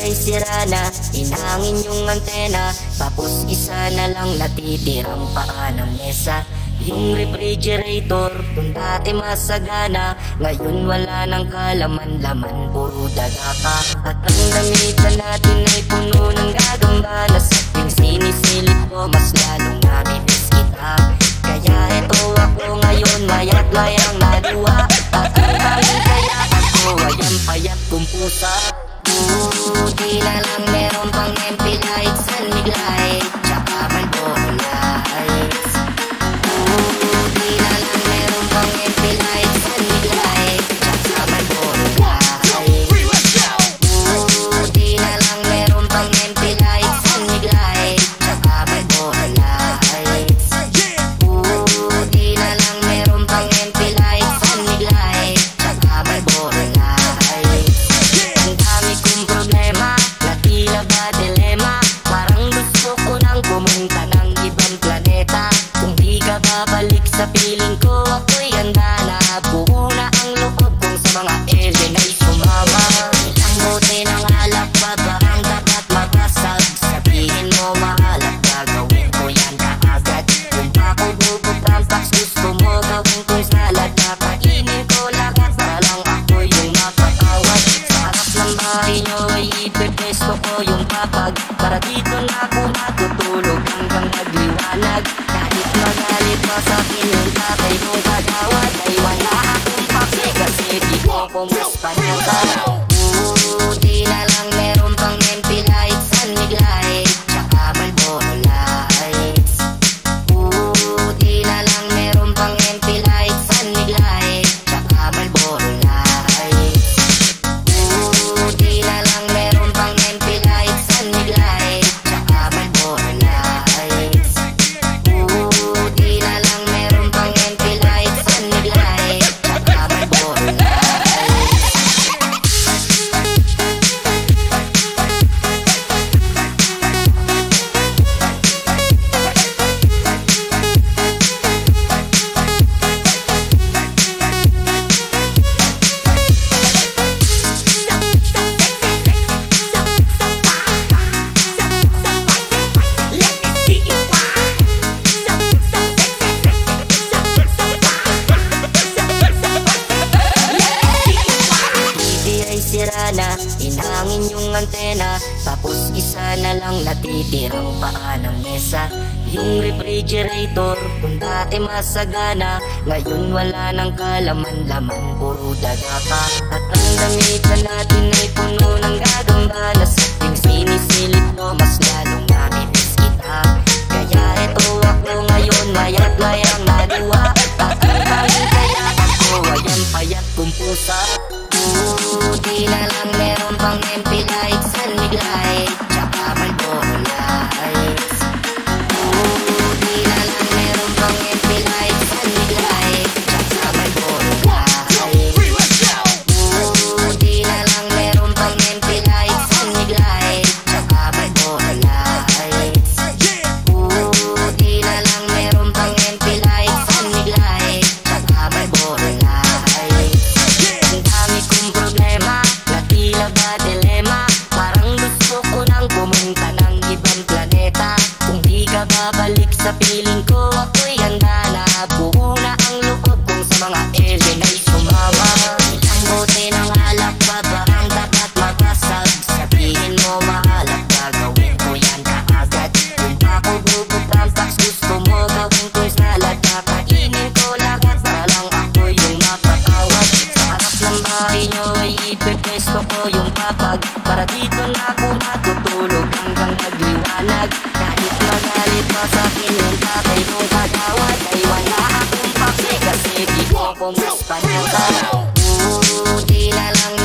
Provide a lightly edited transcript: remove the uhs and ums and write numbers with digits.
ay sira na, inangin yung antena, tapos isa na lang natitirang paa ng mesa. Yung refrigerator, kung dati masagana, ngayon wala nang kalaman-laman, puro daga pa. At ang damitan natin ay puno ng gagamba, na sa tuwing sinisilip ko, mas lalong namimiss kita. Kaya eto ako ngayon, mayat mayang naluwa, at ang tanging kaya ako ay ang payat kong pusa. Di na lang meron pang MP lights and mig light, tsaka Marlboro lights. Di na lang meron pang MP lights and mig light, tsaka Marlboro lights. Di na lang meron pang MP lights and mig light, tsaka Marlboro lights. Di na lang meron pang MP lights and mig light, tsaka Marlboro lights. Ang dami kong problema, na tila ba dilema, parang gusto ko nang pumunta ng ibang planeta. Kung di ka babalik sa piling ko, ako'y handa na. Buo na ang loob kong sa mga alien ay sumama. Ilang bote ng alak pa ba ang dapat mabasag? Sabihin mo mahal at gagawin ko yan kaagad. Kung ako bubutrampas, gusto mo gawin kong salad, kakainin ko lahat para lang ako yung mapatawad. Sa harap ng bahay nyo ay ipepesto ko yung papag, para dito na ako matutulog hanggang magliwanag. Kahit magalit pa sa akin yung tatay kong kagawad, ay wala akong pake kasi di ko pumuspanyaga. Di na lang meron pang MP lights and mig light, tsaka Marlboro lights. Di na lang meron pang MP lights and mig light, tsaka Marlboro lights. Di na lang meron pang MP lights and mig light, tsaka Marlboro lights. Di na lang meron pang MP lights and mig light, tsaka Marlboro lights. Sira na, inangin yung antena, tapos isa na lang natitirang paa ng mesa. Yung refrigerator, kung dati masagana, ngayon wala nang kalaman-laman, puro daga pa. At ang damitan natin ay puno ng gagamba, na sa tuwing sinisilip ko, mas lalong namimiss kita. Kaya eto ako ngayon, mayat mayang naluwa, at ang tanging kaya ako ay ang payat kong pusa. Di na lang meron pang MP lights and mig light, tsaka Marlboro lights. Di na lang meron pang MP lights and mig light, tsaka Marlboro lights. Di na lang meron pang MP lights and mig light, tsaka Marlboro lights. Di na lang meron pang MP lights and mig light, tsaka Marlboro lights. Ang dami kong problema, na tila ba dilema, parang gusto ko nang pumunta ng ibang planeta. Kung di ka babalik sa piling ko, ako'y handa na. Buo na ang loob kong sa mga alien ay sumama. Ilang bote ng alak pa ba ang dapat mabasag? Sabihin mo mahal at gagawin ko yan kaagad. Kung ako bubutrampas, gusto mo gawin kong salad, kakainin ko lahat para lang ako yung mapatawad. Sa harap ng bahay nyo ay ipepesto ko yung papag, para dito na ako matutulog hanggang magliwanag. Kahit magalit pa sa akin yung tatay kong kagawad, ay wala akong pake kasi di ko pumuspanyaga. Di na lang